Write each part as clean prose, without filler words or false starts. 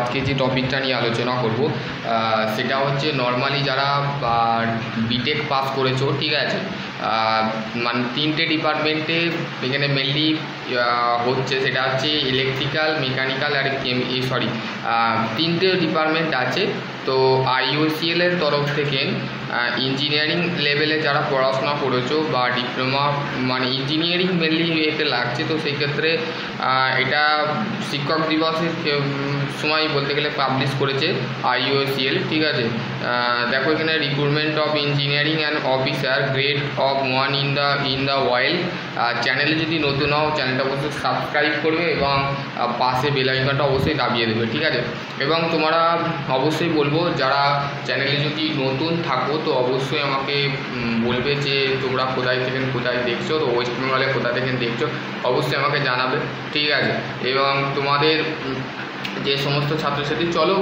আজকে যে টপিকটা নিয়ে আলোচনা করব সেটা হচ্ছে নর্মালি যারা বিটেক পাস করেছো, ঠিক আছে, মানে তিনটে ডিপার্টমেন্টে এখানে মেনলি হচ্ছে, সেটা হচ্ছে ইলেকট্রিক্যাল, মেকানিক্যাল আর তিনটে ডিপার্টমেন্ট আছে। তো IOCL এর তরফ থেকে ইঞ্জিনিয়ারিং লেভেলে যারা পড়াশোনা করেছো বা ডিপ্লোমা, মানে ইঞ্জিনিয়ারিং মেনলি এতে লাগছে, তো সেই ক্ষেত্রে এটা শিক্ষক দিবসের সময় বলতে গেলে পাবলিশ করেছে IOCL, ঠিক আছে। দেখো এখানে recruitment of engineering and officer grade of 1 in the wild. চ্যানেলে যদি নতুন হও চ্যানেলটা অবশ্যই সাবস্ক্রাইব করবে এবং পাশে বেল আইকনটা অবশ্যই দাবিয়ে দেবে, ঠিক আছে। এবং তোমরা অবশ্যই বলবো যারা চ্যানেলে যদি নতুন থাকো তো অবশ্যই আমাকে বলবে যে তোমরা কোথায় থেকে কোথায় দেখছো, তো ওয়েস্ট বেঙ্গলে কোথা থেকে দেখছো অবশ্যই আমাকে জানাবে, ঠিক আছে। এবং তোমাদের যে সমস্ত ছাত্রছাত্রী, চলো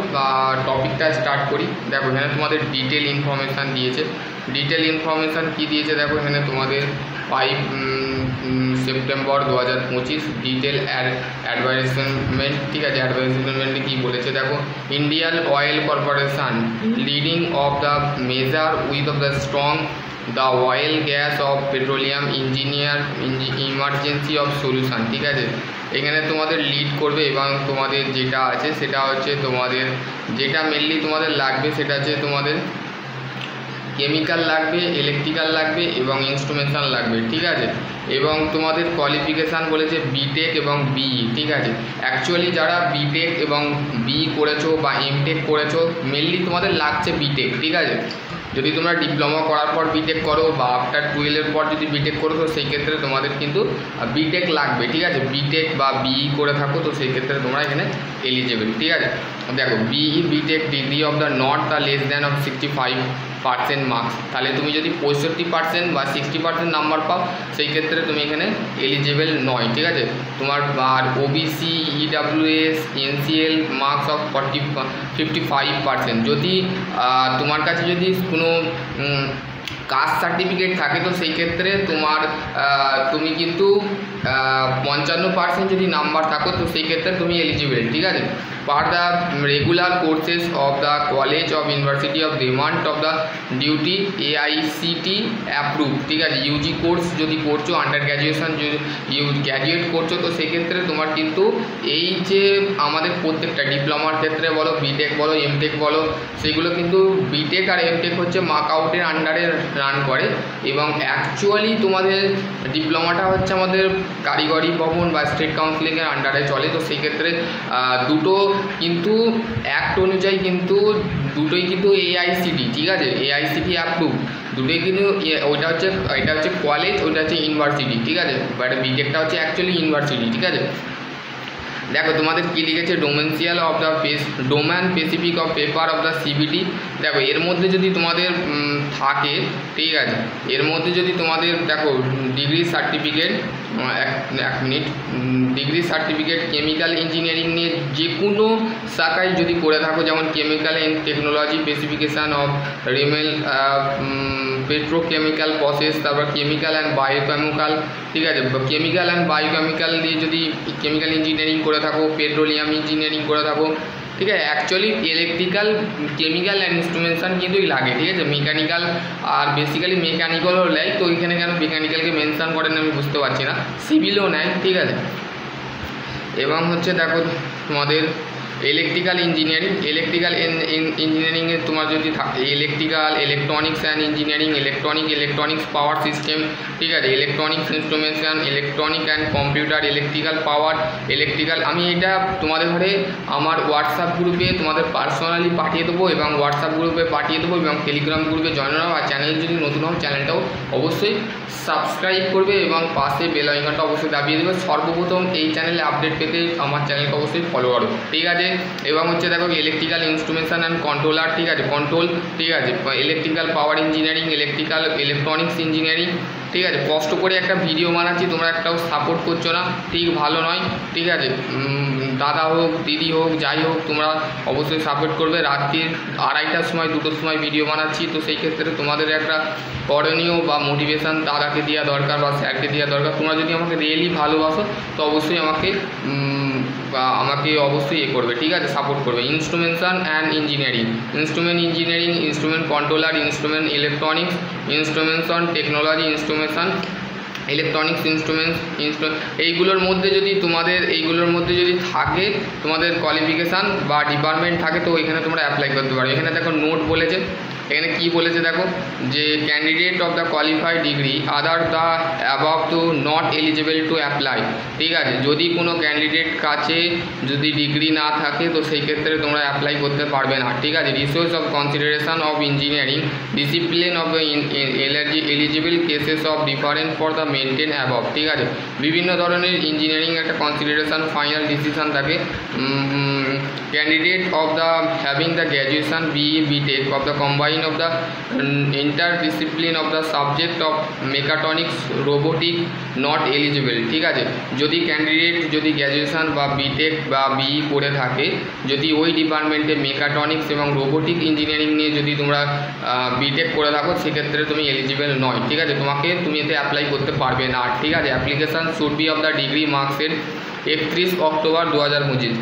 টপিকটা স্টার্ট করি। দেখো এখানে তোমাদের ডিটেল ইনফরমেশান দিয়েছে। ডিটেল ইনফরমেশান কী দিয়েছে দেখো এখানে তোমাদের 5 সেপ্টেম্বর 2025 ডিটেল অ্যাডভার্টাইজমেন্ট, ঠিক আছে। অ্যাডভার্টাইজমেন্টে কী বলেছে দেখো, Indian oil corporation leading of the measure with of the strong the oil gas off petroleum engineer emergency of solution, ঠিক আছে। এখানে তোমাদের লিড করবে এবং তোমাদের যেটা আছে সেটা হচ্ছে তোমাদের যেটা মেনলি তোমাদের লাগবে সেটা হচ্ছে তোমাদের কেমিক্যাল লাগবে, ইলেকট্রিক্যাল লাগবে এবং ইনস্ট্রুমেন্টাল লাগবে, ঠিক আছে। এবং তোমাদের কোয়ালিফিকেশান বলেছে বিটেক এবং বিই, ঠিক আছে। অ্যাকচুয়ালি যারা বিটেক এবং বিই করেছো বা এমটেক করেছো মেনলি তোমাদের লাগছে বিটেক, ঠিক আছে। যদি তোমরা ডিপ্লোমা করার পর বিটেক করো বা আফটার 12-এর পর যদি বিটেক করো তো সেই ক্ষেত্রে তোমাদের কিন্তু বিটেক লাগবে, ঠিক আছে। বিটেক বা বিই করে থাকো তো সেই ক্ষেত্রে তোমরা এখানে এলিজিবল, ঠিক আছে। দেখো BE BTech degree of the not the less than of 65% marks, তাহলে তুমি যদি 65% বা 60% নাম্বার পাও সেই ক্ষেত্রে তুমি এখানে এলিজিবল নয়, ঠিক আছে। তোমার আর OBC, EWS, NCL marks of 55%। যদি তোমার কাছে যদি কোনো কাস্ট সার্টিফিকেট থাকে তো সেই ক্ষেত্রে তুমি কিন্তু 55% যদি নাম্বার থাকো তো সেই ক্ষেত্রে তুমি এলিজিবল, ঠিক আছে। For the regular courses of the college of university of demand of the duty AICT approve, ঠিক আছে। ইউজি কোর্স যদি করছো, আন্ডার গ্র্যাজুয়েশন যদি গ্র্যাজুয়েট করছো তো সেক্ষেত্রে তোমার কিন্তু এই যে আমাদের প্রত্যেকটা ডিপ্লোমার ক্ষেত্রে বলো, বিটেক বলো, এমটেক বলো, সেগুলো কিন্তু বিটেক আর এমটেক হচ্ছে মার্ক আউটের আন্ডারে রান করে। এবং অ্যাকচুয়ালি তোমাদের ডিপ্লোমাটা হচ্ছে আমাদের কারিগরি ভবন বা স্টেট কাউন্সিলিংয়ের আন্ডারে চলে, তো সেই ক্ষেত্রে দুটো কিন্তু অ্যাক্ট অনুযায়ী কিন্তু দুটোই কিন্তু AICT, ঠিক আছে, AICT অ্যাপ্রুভ দুটোই কিন্তু। এটা হচ্ছে কলেজ, ওইটা হচ্ছে ইউনিভার্সিটি, ঠিক আছে। বাট বিটেকটা হচ্ছে অ্যাকচুয়ালি ইউনিভার্সিটি, ঠিক আছে। দেখো তোমাদের কী লিখেছে, dimensional of the domain specific of paper of the CBT। দেখো এর মধ্যে যদি তোমাদের থাকে, ঠিক আছে, এর মধ্যে যদি তোমাদের দেখো ডিগ্রি সার্টিফিকেট, এক মিনিট, ডিগ্রি সার্টিফিকেট কেমিক্যাল ইঞ্জিনিয়ারিং নিয়ে যে কোনো শাখায় যদি করে থাকো, যেমন chemical and technology, specification of রেমেল পেট্রোকেমিক্যাল প্রসেস, তারপর কেমিক্যাল অ্যান্ড বায়োকেমিক্যাল, ঠিক আছে। কেমিক্যাল অ্যান্ড বায়োকেমিক্যাল দিয়ে যদি কেমিক্যাল ইঞ্জিনিয়ারিং করে থাকো, পেট্রোলিয়াম ইঞ্জিনিয়ারিং করে থাকো, ঠিক আছে। Actually electrical, chemical and instrumentation কিন্তু লাগে, ঠিক আছে। মেকানিক্যাল আর বেসিক্যালি মেকানিক্যালও নেয়, তো এখানে কেন মেকানিক্যালকে মেনশান করেন আমি বুঝতে পারছি না। সিভিলও নেয়, ঠিক আছে। এবং হচ্ছে দেখো তোমাদের ইলেকট্রিক্যাল ইঞ্জিনিয়ারিংয়ে তোমার যদি electrical, electronics and engineering, electronics power system, ঠিক আছে, electronics instrumentation, electronic and computer, electrical power, electrical. আমি এটা তোমাদের ঘরে আমার হোয়াটসঅ্যাপ গ্রুপে তোমাদের পার্সোনালি পাঠিয়ে দেবো এবং হোয়াটসঅ্যাপ গ্রুপে পাঠিয়ে দেবো এবং টেলিগ্রাম গ্রুপে জয়েন হও। আর চ্যানেল যদি নতুন হও চ্যানেলটাও অবশ্যই সাবস্ক্রাইব করবে এবং পাশে বেল আইকনটা অবশ্যই দাবিয়ে দেবে। সর্বপ্রথম এই চ্যানেলে আপডেট পেতে আমার চ্যানেলকে অবশ্যই ফলো করো, ঠিক আছে। এবং হচ্ছে দেখো ইলেকট্রিক্যাল ইনস্ট্রুমেন্টেশন অ্যান্ড কন্ট্রোলার, ঠিক আছে, কন্ট্রোল, ঠিক আছে। Electrical power engineering, electronics engineering, ঠিক আছে। কষ্ট করে একটা ভিডিও বানাচ্ছি, তোমরা একটাও সাপোর্ট করছো না, ঠিক ভালো নয়, ঠিক আছে। দাদা হোক, দিদি হোক, যাই হোক, তোমরা অবশ্যই সাপোর্ট করবে। রাত্রির 2:30টার সময়, 2টোর সময় ভিডিও বানাচ্ছি, তো সেই ক্ষেত্রে তোমাদের একটা করণীয় বা মোটিভেশান দাদাকে দেওয়া দরকার বা স্যারকে দেওয়া দরকার। তোমরা যদি আমাকে রিয়েলি ভালোবাসো তো অবশ্যই আমাকে আমাকে অবশ্যই করবে, ঠিক আছে, সাপোর্ট করবে। Instrumentation and engineering, instrument engineering, instrument controller, instrument electronics, instrumentation technology, instrumentation electronics এইগুলোর মধ্যে যদি থাকে তোমাদের কোয়ালিফিকেশান বা ডিপার্টমেন্ট থাকে, তো এখানে তোমরা অ্যাপ্লাই করতে পারো। এখানে দেখো নোট বলেছে, এখানে কি বলেছে দেখো, যে candidate of the qualified degree other the above to not eligible to apply, ঠিক আছে। যদি কোনো ক্যান্ডিডেট কাছে যদি ডিগ্রি না থাকে তো সেই ক্ষেত্রে তোমরা অ্যাপ্লাই করতে পারবে না, ঠিক আছে। Resource of consideration of engineering discipline of the eligible cases of different for the maintain above, ঠিক আছে। বিভিন্ন ধরনের ইঞ্জিনিয়ারিং একটা কনসিডারেশন ফাইনাল ডিসিশন থাকে। Candidate of the having the graduation BE BTech of the combine of the interdiscipline of the subject of mechatronics robotic not eligible, ঠিক আছে। যদি candidate যদি গ্র্যাজুয়েশন বা বিটেক বা বিই করে থাকে, যদি ওই ডিপার্টমেন্টে মেকাট্রনিক্স এবং রোবোটিক ইঞ্জিনিয়ারিং নিয়ে যদি তোমরা বিটেক করে থাকো, সেক্ষেত্রে তুমি এলিজিবল নয়, ঠিক আছে। তুমি এতে অ্যাপ্লাই করতে পারবে না, ঠিক আছে। Application should be of the degree মার্কসের 31 অক্টোবর 2025,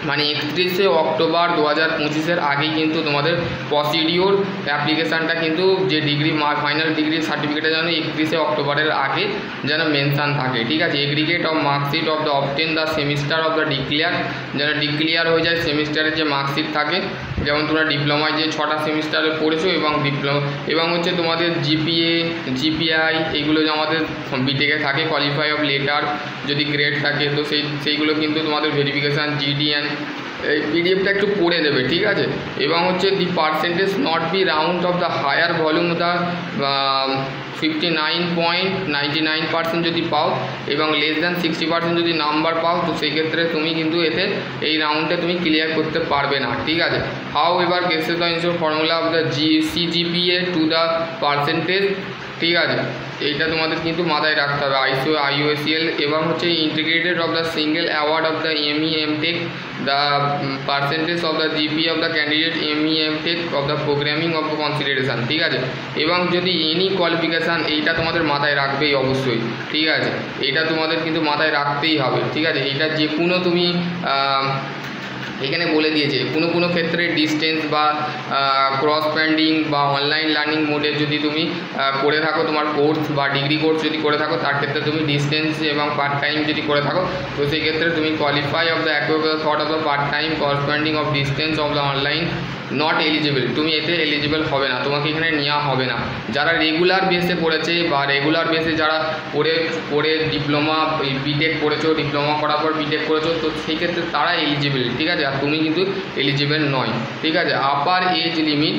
মানে 31শে অক্টোবর 2025 আগেই কিন্তু তোমাদের প্রসিডিওর অ্যাপ্লিকেশানটা কিন্তু যে ডিগ্রি ফাইনাল ডিগ্রি সার্টিফিকেটের জন্য 31শে অক্টোবরের আগে যেন মেনশান থাকে, ঠিক আছে। Aggregate of marksheet of the obtain the semester of the declare, যেন ডিক্লিয়ার হয়ে যায় সেমিস্টারের যে মার্কশিট থাকে, যেমন তোমরা ডিপ্লোমায় যে 6টা সেমিস্টারে পড়েছো এবং হচ্ছে তোমাদের জিপিআই এইগুলো যে আমাদের বিটেকে থাকে, কোয়ালিফাই অফ লেটার যদি গ্রেড থাকে, তো সেইগুলো কিন্তু তোমাদের ভেরিফিকেশান জিডিএন এই পিডিএফটা একটু পড়ে দেবে, ঠিক আছে। এবং হচ্ছে the percentage not be round off the higher volume the 59.99% যদি পাও এবং লেস দ্যান 60% যদি নাম্বার পাও, তো সেই ক্ষেত্রে তুমি কিন্তু এতে এই রাউন্ডে তুমি ক্লিয়ার করতে পারবে না, ঠিক আছে। হাউ এভার কেসেস দ্য ইনস্ট্রু formula of the CGPA to the percentage, ঠিক আছে। এইটা তোমাদের কিন্তু মাথায় রাখতে হবে। আইওএসিএল এবং হচ্ছে integrated of the single award of the ME MTech the percentage of the GP of the candidate ME MTech of the programming of consideration, ঠিক আছে। এবং যদি এনি কোয়ালিফিকেশান, এইটা তোমাদের মাথায় রাখবেই অবশ্যই, ঠিক আছে। এইটা তোমাদের কিন্তু মাথায় রাখতেই হবে, ঠিক আছে। এইটা যে কোনো তুমি এখানে বলে দিয়েছে, কোনো ক্ষেত্রে ডিস্টেন্স বা ক্রস ফ্যান্ডিং বা অনলাইন লার্নিং মোডে যদি তুমি করে থাকো, তোমার কোর্স বা ডিগ্রি কোর্স যদি করে থাকো, তার ক্ষেত্রে তুমি ডিস্টেন্স এবং পার্ট টাইম যদি করে থাকো, তো সেই ক্ষেত্রে তুমি qualify of the thought of the part time corresponding of distance of the online not eligible, তুমি এতে এলিজিবল হবে না, তোমাকে এখানে নেওয়া হবে না। যারা রেগুলার বেসে পড়েছে বা রেগুলার বেসে যারা পড়ে ডিপ্লোমা বিটেক করেছো, ডিপ্লোমা করার পর বিটেক করেছো, তো সেই ক্ষেত্রে তারা এলিজিবল, ঠিক আছে। আর তুমি কিন্তু এলিজিবল নয়, ঠিক আছে। আপার এজ লিমিট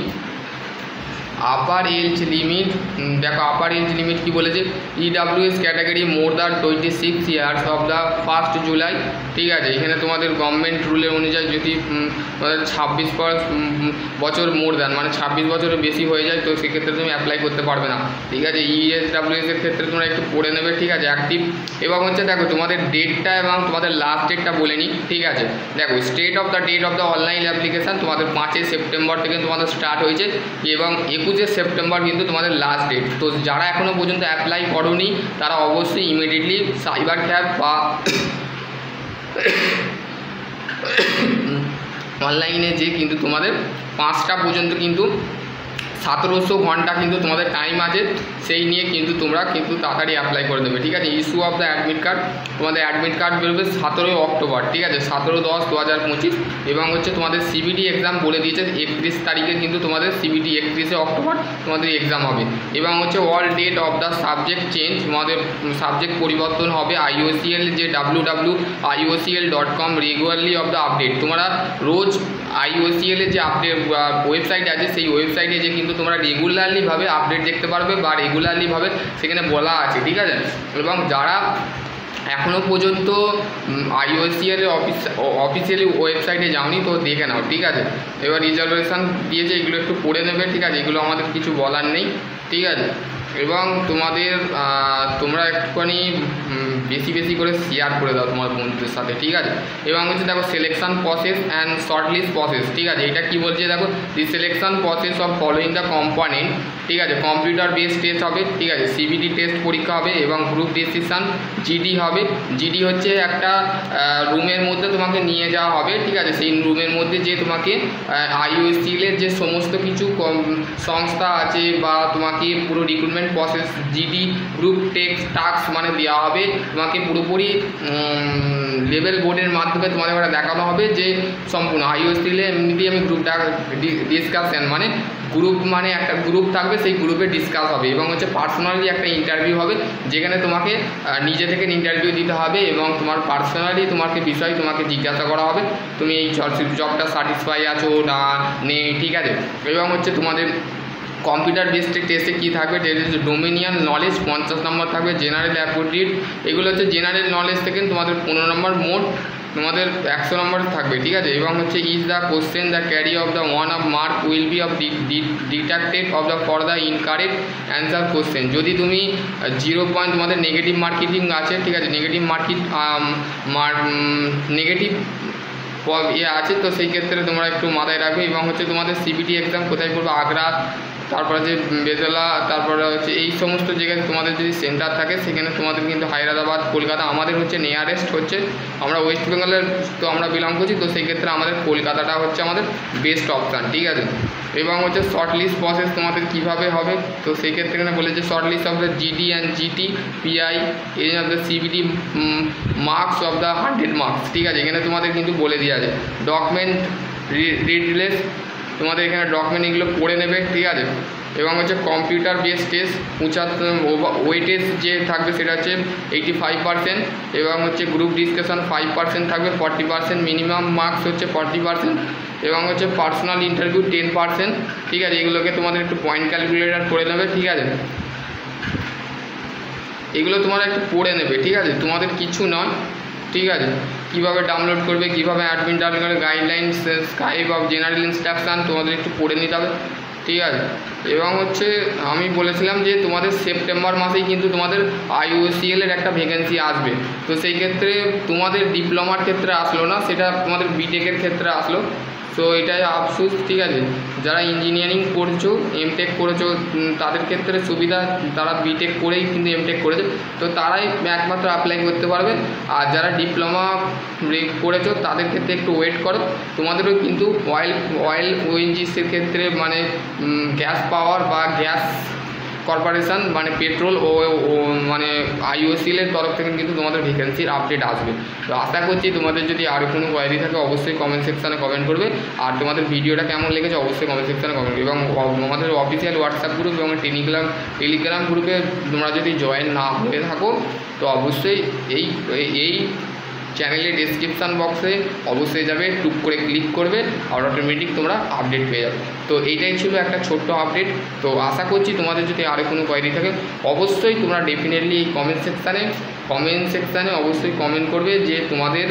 দেখো, আপার এজ লিমিট কি বলেছে, EWS category more than 26 years of the 1 July, ঠিক আছে। এখানে তোমাদের গভর্নমেন্ট রুলের অনুযায়ী যদি 26 বছর মোর দ্যান মানে 26 বছরের বেশি হয়ে যায়, তো সেক্ষেত্রে তুমি অ্যাপ্লাই করতে পারবে না, ঠিক আছে। ইএসডাব্লিউএস এর ক্ষেত্রে তোমরা একটু পড়ে নেবে, ঠিক আছে, অ্যাক্টিভ। এবং হচ্ছে দেখো তোমাদের ডেটটা এবং তোমাদের লাস্ট ডেটটা বলে নিই, ঠিক আছে। দেখো date of the online application তোমাদের 5 সেপ্টেম্বর থেকে তোমাদের স্টার্ট হয়েছে এবং 21 সেপ্টেম্বর কিন্তু তোমাদের লাস্ট ডেট। তো যারা এখনও পর্যন্ত অ্যাপ্লাই করোনি তারা অবশ্যই ইমিডিয়েটলি সাইবার ক্যাফ বা অনলাইনে যে কিন্তু তোমাদের 5টা পর্যন্ত কিন্তু 1700 ঘন্টা কিন্তু তোমাদের টাইম আছে, সেই নিয়ে কিন্তু তোমরা কিন্তু তাড়াতাড়ি অ্যাপ্লাই করে দেবে, ঠিক আছে। Issue of the admit card, তোমাদের অ্যাডমিট কার্ড বেরোবে 17 অক্টোবর, ঠিক আছে, 17/10/2025। এবং হচ্ছে তোমাদের সিবিটি এক্সাম বলে দিয়েছে 31 তারিখে কিন্তু তোমাদের সিবিটি 31শে অক্টোবর তোমাদের এক্সাম হবে। এবং হচ্ছে all date of the subject change, তোমাদের সাবজেক্ট পরিবর্তন হবে। IOCL যে www.iocl.com regularly of the update, তোমরা রোজ IOCL এর যে আপডেট ওয়েবসাইট আছে, সেই ওয়েবসাইটে যে কিন্তু তোমরা রেগুলারলিভাবে আপডেট দেখতে পারবে বা রেগুলারলিভাবে সেখানে বলা আছে, ঠিক আছে। এবং যারা এখনও পর্যন্ত IOCL অফিসিয়ালি ওয়েবসাইটে যাওনি, তো দেখে নাও, ঠিক আছে। এবার রিজার্ভেশন দিয়েছে, এগুলো একটু পড়ে নেবে, ঠিক আছে। এগুলো আমাদের কিছু বলার নেই, ঠিক আছে। এবং তোমরা একটুখানি বেশি বেশি করে শেয়ার করে দাও তোমার বন্ধুদের সাথে, ঠিক আছে। এবং হচ্ছে দেখো selection process and shortlist process, ঠিক আছে। এটা কি বলছে দেখো, the selection process of following the component, ঠিক আছে। কম্পিউটার বেস টেস্ট হবে, ঠিক আছে। সিবিটি টেস্ট পরীক্ষা হবে এবং গ্রুপ ডিসিশন জিডি হবে। জিডি হচ্ছে একটা রুমের মধ্যে তোমাকে নিয়ে যাওয়া হবে, ঠিক আছে। সেই রুমের মধ্যে যে তোমাকে আইওএসসিএলের যে সমস্ত কিছু সংস্থা আছে বা তোমাকে পুরো recruitment process GD group task মানে দেওয়া হবে তোমাকে পুরোপুরি লেভেল বোর্ডের মাধ্যমে তোমাদের ওটা দেখানো হবে যে সম্পূর্ণ আইওএসসিএলে এমনিতেই আমি গ্রুপ ডিসকাশন মানে গ্রুপ মানে একটা গ্রুপ থাকবে, সেই গ্রুপে ডিসকাস হবে এবং হচ্ছে পার্সোনালি একটা ইন্টারভিউ হবে যেখানে তোমাকে নিজে থেকে ইন্টারভিউ দিতে হবে এবং তোমার পার্সোনালি তোমাকে বিষয় তোমাকে জিজ্ঞাসা করা হবে তুমি এই জবটা স্যাটিসফাই আছো না নেই, ঠিক আছে। এবং হচ্ছে তোমাদের কম্পিউটার বেসড টেস্টে কী থাকবে, ডোমিনিয়ন নলেজ 50 নম্বর থাকবে, জেনারেল অ্যাপটিটিউড এগুলো হচ্ছে জেনারেল নলেজ থেকে তোমাদের 15 নম্বর, মোট তোমাদের 100 নম্বর থাকবে, ঠিক আছে। এবং হচ্ছে is the question the carry of the one of mark will be of deducted of the for the incorrect answer question. যদি তুমি 0 পয়েন্ট তোমাদের নেগেটিভ মার্কেটিং আছে, ঠিক আছে, নেগেটিভ নেগেটিভ আছে, তো সেই ক্ষেত্রে তোমরা একটু মাথায় রাখবে। এবং হচ্ছে তোমাদের সিবিটি এক্সাম কোথায় করবে, আগ্রা, তারপরে যে বেতলা, তারপরে হচ্ছে এই সমস্ত জায়গায় তোমাদের যদি সেন্টার থাকে সেখানে তোমাদের কিন্তু হায়দ্রাবাদ, কলকাতা, আমাদের হচ্ছে নিয়ারেস্ট হচ্ছে আমরা ওয়েস্ট বেঙ্গলের তো আমরা বিলং করছি, তো সেই ক্ষেত্রে আমাদের কলকাতাটা হচ্ছে আমাদের বেস্ট অপশান, ঠিক আছে। এবং হচ্ছে শর্ট লিস্ট প্রসেস তোমাদের কীভাবে হবে, তো সেই ক্ষেত্রে এখানে বলেছে short list of the GD and GT PI এই of the CBT marks of the 100 marks, ঠিক আছে। এখানে তোমাদের কিন্তু বলে দেওয়া আছে ডকুমেন্ট রিডলেস, তোমাদের এখানে ডকুমেন্ট এগুলো পড়ে নেবে, ঠিক আছে। এবং হচ্ছে কম্পিউটার বেস টেস্ট ওয়েটেজ যে থাকবে সেটা হচ্ছে 85% এবং হচ্ছে গ্রুপ ডিসকাশন 5% থাকবে, 40% মিনিমাম মার্কস হচ্ছে 40% এবং হচ্ছে পার্সোনাল ইন্টারভিউ 10%, ঠিক আছে। এগুলোকে তোমাদের একটু পয়েন্ট ক্যালকুলেটার করে নেবে, ঠিক আছে। এগুলো তোমরা একটু পড়ে নেবে, ঠিক আছে, তোমাদের কিছু নয়, ঠিক আছে। কীভাবে ডাউনলোড করবে, কীভাবে অ্যাডমিন ডাউনলোড করবে, guidelines, Skype of general instruction তোমাদের একটু পড়ে নিতে হবে, ঠিক আছে। এবং হচ্ছে আমি বলেছিলাম যে তোমাদের সেপ্টেম্বর মাসেই কিন্তু তোমাদের আইওএসসিএলের একটা ভ্যাকেন্সি আসবে, তো সেই ক্ষেত্রে তোমাদের ডিপ্লোমার ক্ষেত্রে আসলো না, সেটা তোমাদের বিটেকের ক্ষেত্রে আসলো, তো এটাই আফসোস, ঠিক আছে। যারা ইঞ্জিনিয়ারিং করছো, এমটেক করেছো তাদের ক্ষেত্রে সুবিধা, তারা বিটেক করেই কিন্তু এমটেক করেছে, তো তারাই একমাত্র অ্যাপ্লাই করতে পারবে। আর যারা ডিপ্লোমা করেছো তাদের ক্ষেত্রে একটু ওয়েট করো, তোমাদেরও কিন্তু অয়েল ওএনজিসির ক্ষেত্রে মানে গ্যাস পাওয়ার বা গ্যাস কর্পোরেশন মানে পেট্রোল ও মানে আইওএসসিএলের তরফ থেকে কিন্তু তোমাদের ভ্যাকেন্সির আপডেট আসবে। তো আশা করছি তোমাদের যদি আর কোনো কোয়ারি থাকে অবশ্যই কমেন্ট সেকশানে কমেন্ট করবে, আর তোমাদের ভিডিওটা কেমন লেগেছে অবশ্যই কমেন্ট সেকশানে কমেন্ট করবে। এবং আমাদের অফিসিয়াল হোয়াটসঅ্যাপ গ্রুপ এবং টেলিগ্রাম গ্রুপে তোমরা যদি জয়েন না হয়ে থাকো তো অবশ্যই এই চ্যানেলের ডেসক্রিপশান বক্সে অবশ্যই যাবে, টুক করে ক্লিক করবে আর অটোমেটিক তোমরা আপডেট পেয়ে যাবে। তো এইটাই ছিল একটা ছোট্ট আপডেট। তো আশা করছি তোমাদের যদি আরও কোনো কোয়ারি থাকে অবশ্যই তোমরা ডেফিনেটলি এই কমেন্ট সেকশানে অবশ্যই কমেন্ট করবে যে তোমাদের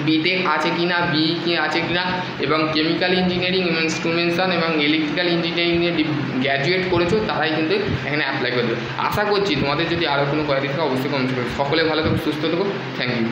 বিটেক আছে কি না, বিই আছে কি না, এবং কেমিক্যাল ইঞ্জিনিয়ারিং, ইনস্ট্রুমেন্টেশন এবং ইলেকট্রিক্যাল ইঞ্জিনিয়ারিংয়ে গ্র্যাজুয়েট করেছো তারাই কিন্তু এখানে অ্যাপ্লাই করবে। আশা করছি তোমাদের যদি আরও কোনো কোয়ারি থাকে অবশ্যই কমেন্ট করবে। সকলে ভালো থাকো, সুস্থ থাকো, থ্যাংক ইউ।